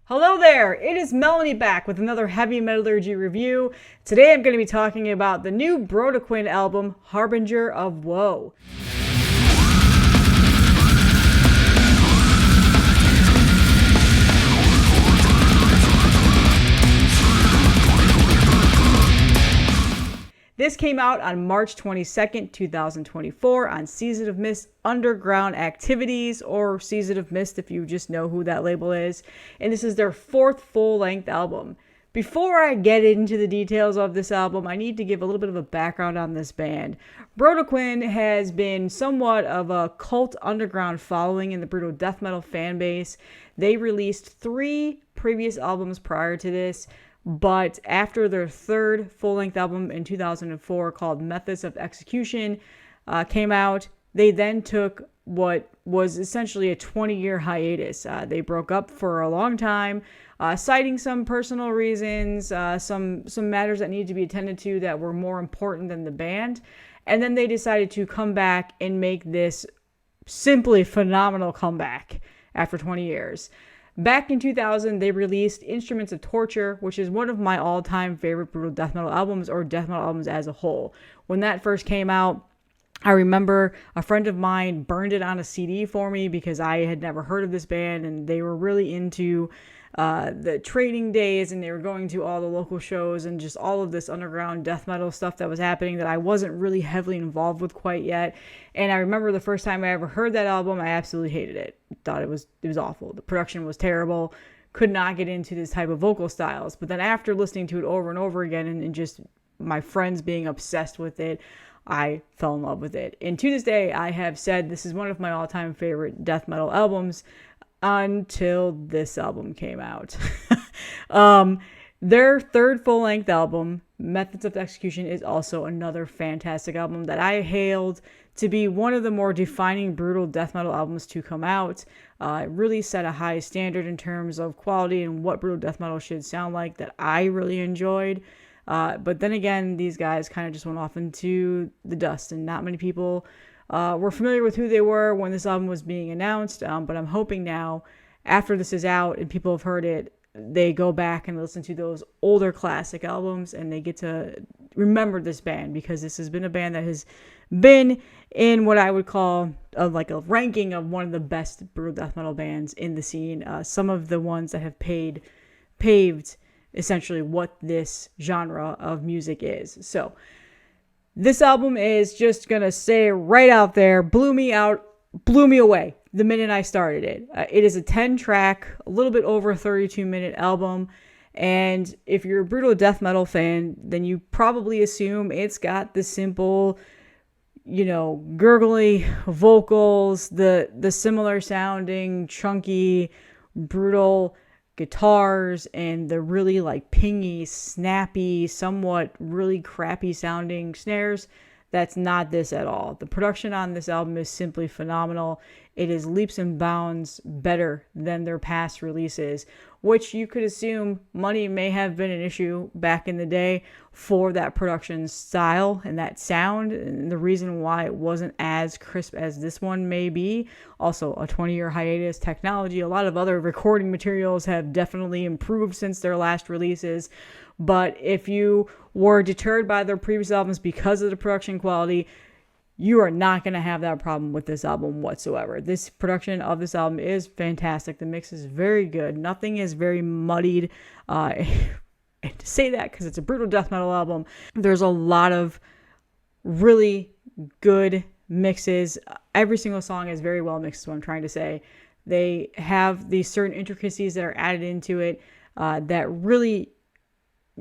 Hello there, it is Melanie back with another heavy metallurgy review. Today I'm going to be talking about the new Brodequin album, Harbinger of Woe. This came out on March 22nd, 2024 on Season of Mist Underground Activities, or Season of Mist if you just know who that label is. And this is their fourth full-length album. Before I get into the details of this album, I need to give a little bit of a background on this band. Brodequin has been somewhat of a cult underground following in the brutal death metal fan base. They released 3 previous albums prior to this. But after their third full-length album in 2004 called Methods of Execution came out, they then took what was essentially a 20-year hiatus. They broke up for a long time, citing some personal reasons, some matters that needed to be attended to that were more important than the band. And then they decided to come back and make this simply phenomenal comeback after 20 years. Back in 2000, they released Instruments of Torture, which is one of my all-time favorite brutal death metal albums, or death metal albums as a whole. When that first came out, I remember a friend of mine burned it on a CD for me because I had never heard of this band, and they were really into the training days, and they were going to all the local shows and just all of this underground death metal stuff that was happening that I wasn't really heavily involved with quite yet. And I remember the first time I ever heard that album, I absolutely hated it. Thought it was awful. The production was terrible. Could not get into this type of vocal styles. But then after listening to it over and over again and just my friends being obsessed with it, I fell in love with it. And to this day, I have said this is one of my all-time favorite death metal albums until this album came out. Their third full-length album, Methods of Execution, is also another fantastic album that I hailed to be one of the more defining brutal death metal albums to come out. It really set a high standard in terms of quality and what brutal death metal should sound like that I really enjoyed. But then again, these guys kind of just went off into the dust, and not many people were familiar with who they were when this album was being announced. But I'm hoping now, after this is out and people have heard it, they go back and listen to those older classic albums and they get to remember this band, because this has been a band that has been in what I would call like a ranking of one of the best brutal death metal bands in the scene. Some of the ones that have paved essentially what this genre of music is. So this album is just gonna say right out there, blew me away the minute I started it. It is a 10-track, a little bit over 32-minute album. And if you're a brutal death metal fan, then you probably assume it's got the simple, gurgly vocals, the similar sounding, chunky, brutal guitars, and the really like pingy, snappy, somewhat really crappy sounding snares. That's not this at all. The production on this album is simply phenomenal. It is leaps and bounds better than their past releases, which you could assume money may have been an issue back in the day for that production style and that sound, and the reason why it wasn't as crisp as this one may be. Also, a 20-year hiatus, technology, a lot of other recording materials have definitely improved since their last releases. But if you were deterred by their previous albums because of the production quality, you are not going to have that problem with this album whatsoever. This production of this album is fantastic. The mix is very good. Nothing is very muddied. And to say that, because it's a brutal death metal album, there's a lot of really good mixes. Every single song is very well mixed, is what I'm trying to say. They have these certain intricacies that are added into it that really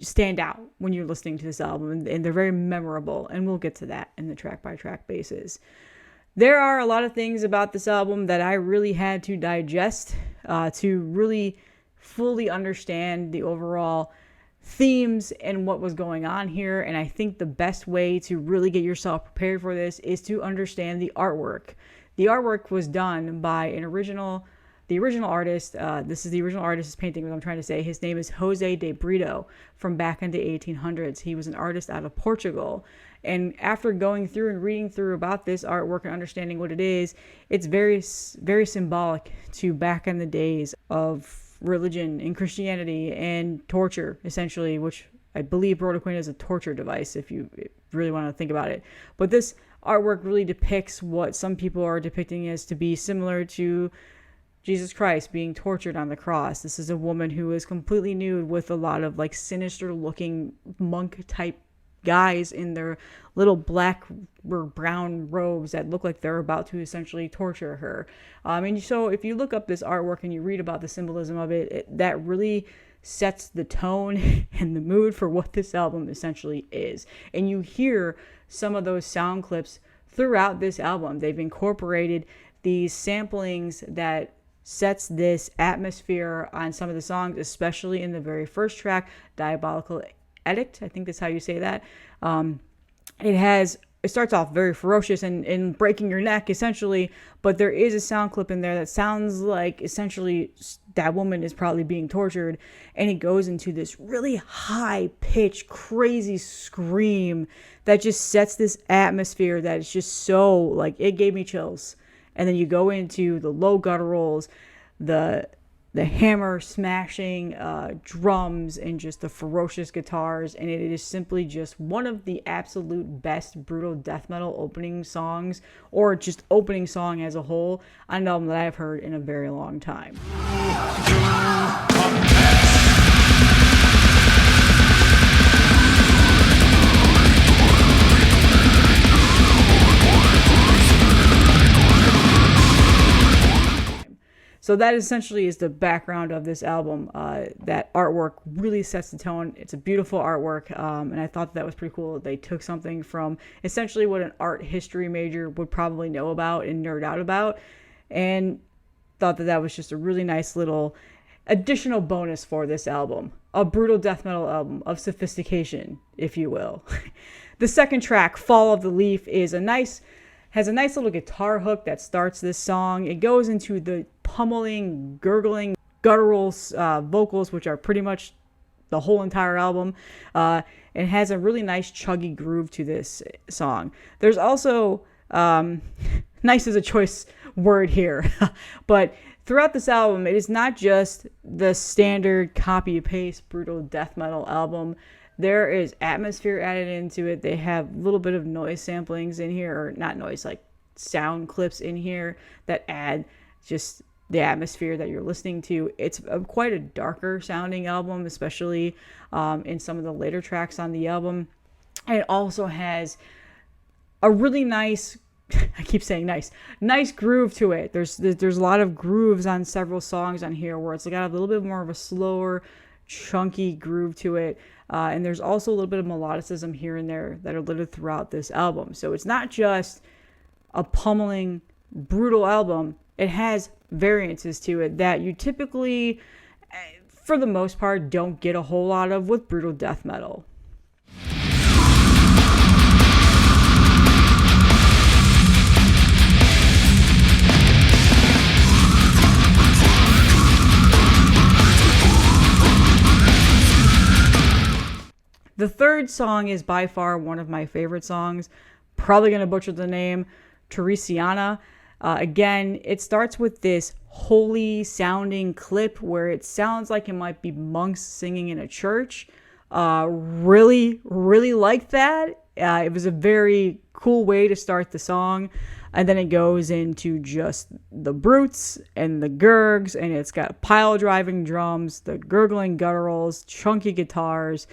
stand out when you're listening to this album, and they're very memorable, and we'll get to that in the track-by-track basis. There are a lot of things about this album that I really had to digest to really fully understand the overall themes and what was going on here, and I think the best way to really get yourself prepared for this is to understand the artwork. The artwork was done by the original artist. This is the original artist's painting, what I'm trying to say. His name is Jose de Brito from back in the 1800s. He was an artist out of Portugal. And after going through and reading through about this artwork and understanding what it is, it's very, very symbolic to back in the days of religion and Christianity and torture, essentially, which I believe Brodequin is a torture device if you really want to think about it. But this artwork really depicts what some people are depicting as to be similar to Jesus Christ being tortured on the cross. This is a woman who is completely nude with a lot of like sinister looking monk type guys in their little black or brown robes that look like they're about to essentially torture her. And so if you look up this artwork and you read about the symbolism of it, that really sets the tone and the mood for what this album essentially is. And you hear some of those sound clips throughout this album. They've incorporated these samplings that sets this atmosphere on some of the songs, especially in the very first track, Diabolical Edict. I think that's how you say that. It starts off very ferocious and breaking your neck, essentially, but there is a sound clip in there that sounds like essentially that woman is probably being tortured, and it goes into this really high-pitched, crazy scream that just sets this atmosphere that is just so, like, it gave me chills. And then you go into the low gutturals, the hammer smashing drums, and just the ferocious guitars, and it is simply just one of the absolute best brutal death metal opening songs, or just opening song as a whole, on an album that I've heard in a very long time. So that essentially is the background of this album. That artwork really sets the tone. It's a beautiful artwork, and I thought that was pretty cool. They took something from essentially what an art history major would probably know about and nerd out about, and thought that was just a really nice little additional bonus for this album. A brutal death metal album of sophistication, if you will. The second track, Fall of the Leaf, has a nice little guitar hook that starts this song. It goes into the pummeling, gurgling, guttural vocals, which are pretty much the whole entire album. It has a really nice chuggy groove to this song. There's also, nice is a choice word here, but throughout this album, it is not just the standard copy-paste brutal death metal album. There is atmosphere added into it. They have a little bit of noise samplings in here, or not noise, like sound clips in here that add just the atmosphere that you're listening to. It's quite a darker sounding album, especially in some of the later tracks on the album. And it also has a really nice, I keep saying nice groove to it. There's a lot of grooves on several songs on here where it's got a little bit more of a slower, chunky groove to it. And there's also a little bit of melodicism here and there that are littered throughout this album. So it's not just a pummeling, brutal album. It has variances to it that you typically, for the most part, don't get a whole lot of with brutal death metal. The third song is by far one of my favorite songs. Probably going to butcher the name, Teresiana. Again, it starts with this holy sounding clip where it sounds like it might be monks singing in a church. Really liked that. It was a very cool way to start the song. And then it goes into just the brutes and the gurgs, and it's got pile driving drums, the gurgling gutturals, chunky guitars,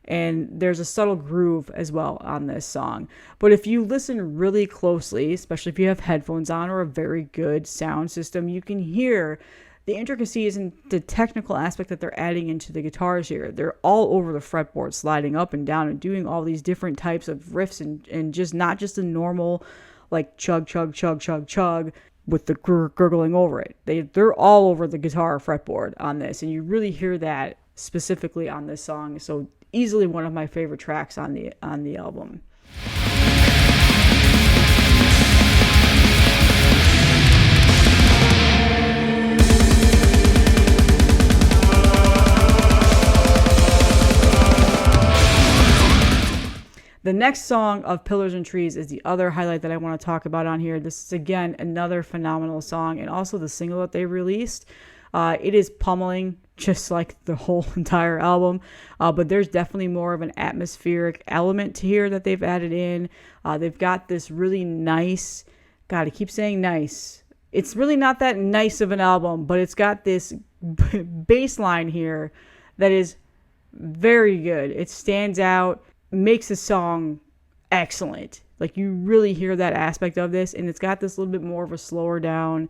and there's a subtle groove as well on this song. But if you listen really closely, especially if you have headphones on or a very good sound system, you can hear the intricacies and the technical aspect that they're adding into the guitars here. They're all over the fretboard, sliding up and down and doing all these different types of riffs, and just not just a normal like chug, chug, chug, chug, chug with the gurgling over it. They're all over the guitar fretboard on this, and you really hear that specifically on this song. So easily one of my favorite tracks on the album. The next song of Pillars and Trees is the other highlight that I want to talk about on here. This is, again, another phenomenal song, and also the single that they released. It is pummeling, just like the whole entire album, but there's definitely more of an atmospheric element to here that they've added in. They've got this really nice, God, I keep saying nice. It's really not that nice of an album, but it's got this bass line here that is very good. It stands out, makes the song excellent. Like, you really hear that aspect of this, and it's got this little bit more of a slower down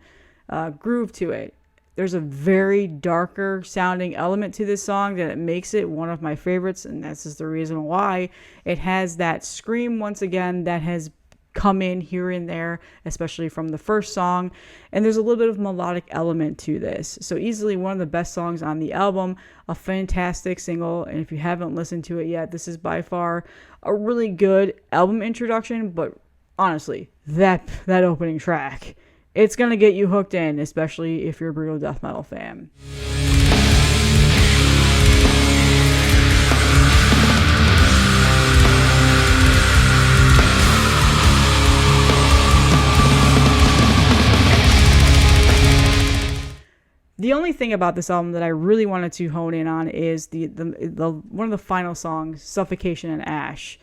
groove to it. There's a very darker sounding element to this song that it makes it one of my favorites, and this is the reason why. It has that scream once again that has come in here and there, especially from the first song, and there's a little bit of melodic element to this. So easily one of the best songs on the album, a fantastic single, and if you haven't listened to it yet, this is by far a really good album introduction. But honestly, that opening track, it's gonna get you hooked in, especially if you're a brutal death metal fan. The only thing about this album that I really wanted to hone in on is the one of the final songs, Suffocation and Ash.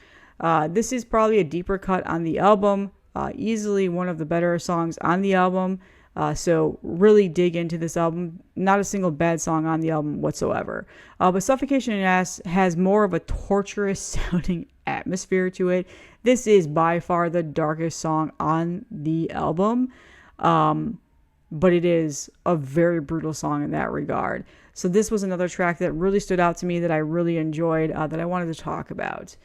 This is probably a deeper cut on the album, easily one of the better songs on the album. So really dig into this album. Not a single bad song on the album whatsoever. But Suffocation and Ash has more of a torturous sounding atmosphere to it. This is by far the darkest song on the album. But it is a very brutal song in that regard. So this was another track that really stood out to me that I really enjoyed, that I wanted to talk about.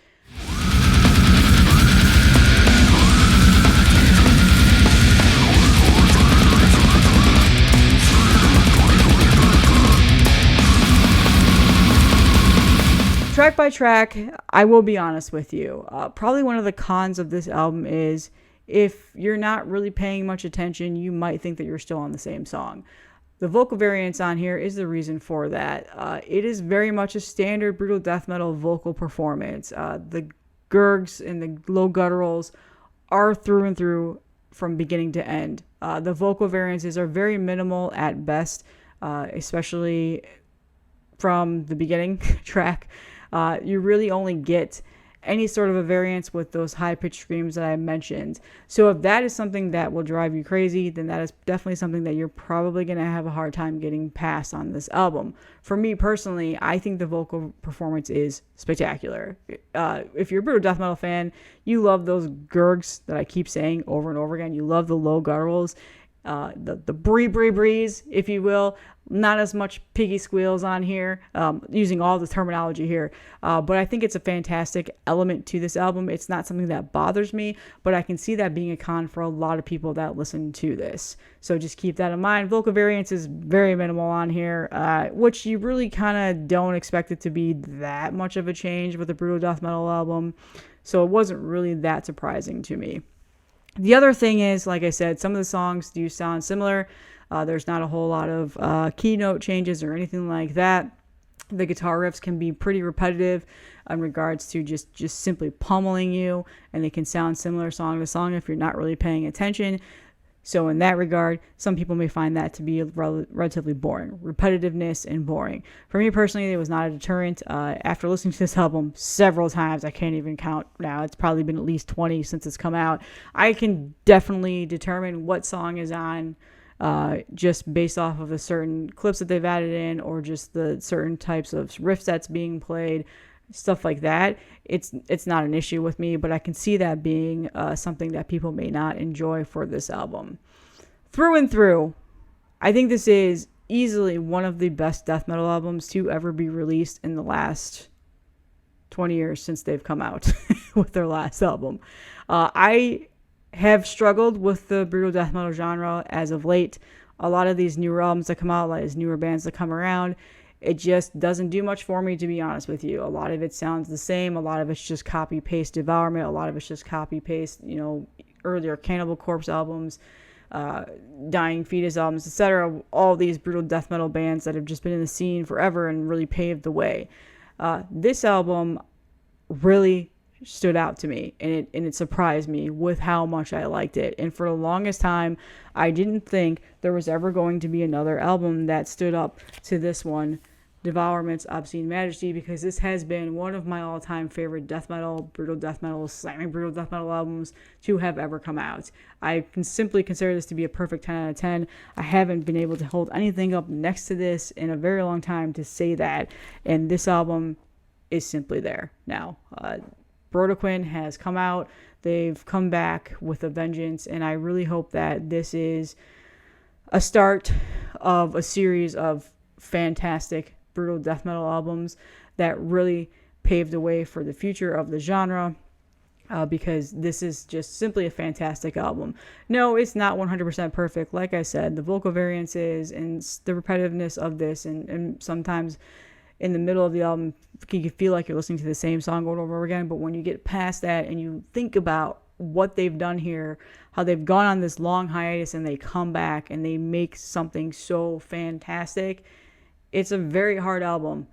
Track by track, I will be honest with you. Probably one of the cons of this album is if you're not really paying much attention, you might think that you're still on the same song. The vocal variance on here is the reason for that. It is very much a standard brutal death metal vocal performance. The gurgs and the low gutturals are through and through from beginning to end. The vocal variances are very minimal at best, especially from the beginning track. You really only get any sort of a variance with those high-pitched screams that I mentioned. So if that is something that will drive you crazy, then that is definitely something that you're probably going to have a hard time getting past on this album. For me personally, I think the vocal performance is spectacular. If you're a brutal death metal fan, you love those gurgs that I keep saying over and over again. You love the low gutturals, the breeze, if you will. Not as much piggy squeals on here, using all the terminology here. But I think it's a fantastic element to this album. It's not something that bothers me, but I can see that being a con for a lot of people that listen to this. So just keep that in mind. Vocal variance is very minimal on here, which you really kind of don't expect it to be that much of a change with a brutal death metal album. So it wasn't really that surprising to me. The other thing is, like I said, some of the songs do sound similar. There's not a whole lot of keynote changes or anything like that. The guitar riffs can be pretty repetitive in regards to just simply pummeling you, and they can sound similar song to song if you're not really paying attention. So in that regard, some people may find that to be relatively boring. Repetitiveness and boring. For me personally, it was not a deterrent. After listening to this album several times, I can't even count now. It's probably been at least 20 since it's come out. I can definitely determine what song is on just based off of the certain clips that they've added in, or just the certain types of riffs that's being played, stuff like that. It's not an issue with me, but I can see that being something that people may not enjoy for this album. Through and through, I think this is easily one of the best death metal albums to ever be released in the last 20 years since they've come out with their last album. I have struggled with the brutal death metal genre as of late. A lot of these newer albums that come out, like these newer bands that come around, it just doesn't do much for me, to be honest with you. A lot of it sounds the same. A lot of it's just copy-paste Devourment. A lot of it's just copy-paste, earlier Cannibal Corpse albums, Dying Fetus albums, etc. All these brutal death metal bands that have just been in the scene forever and really paved the way. This album really stood out to me, and it surprised me with how much I liked it. And for the longest time, I didn't think there was ever going to be another album that stood up to this one, Devourment's Obscene Majesty, because this has been one of my all-time favorite death metal, brutal death metal, slamming brutal death metal albums to have ever come out. I can simply consider this to be a perfect 10 out of 10. I haven't been able to hold anything up next to this in a very long time to say that, and this album is simply there now. Brodequin has come out. They've come back with a vengeance, and I really hope that this is a start of a series of fantastic brutal death metal albums that really paved the way for the future of the genre, because this is just simply a fantastic album. No, it's not 100% perfect. Like I said, the vocal variances and the repetitiveness of this, and sometimes in the middle of the album, you can feel like you're listening to the same song over and over again. But when you get past that and you think about what they've done here, how they've gone on this long hiatus and they come back and they make something so fantastic, it's a very hard album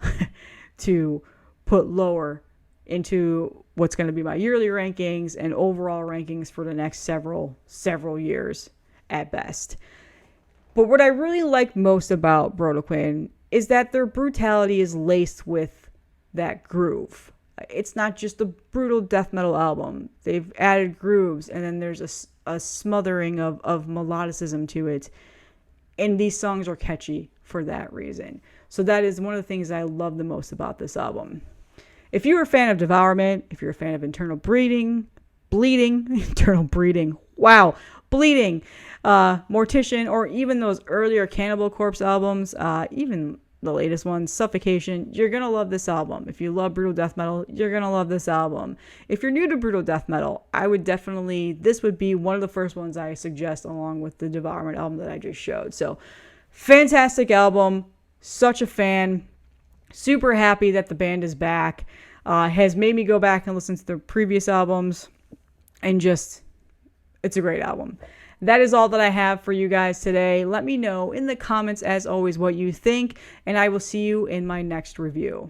to put lower into what's going to be my yearly rankings and overall rankings for the next several years at best. But what I really like most about Brodequin is that their brutality is laced with that groove. It's not just a brutal death metal album. They've added grooves, and then there's a smothering of melodicism to it. And these songs are catchy for that reason. So that is one of the things I love the most about this album. If you're a fan of Devourment, if you're a fan of Internal Bleeding, Mortician, or even those earlier Cannibal Corpse albums, even the latest one, Suffocation, you're going to love this album. If you love brutal death metal, you're going to love this album. If you're new to brutal death metal, this would be one of the first ones I suggest, along with the Devourment album that I just showed. So, fantastic album. Such a fan. Super happy that the band is back. Has made me go back and listen to their previous albums. And just, it's a great album. That is all that I have for you guys today. Let me know in the comments, as always, what you think, and I will see you in my next review.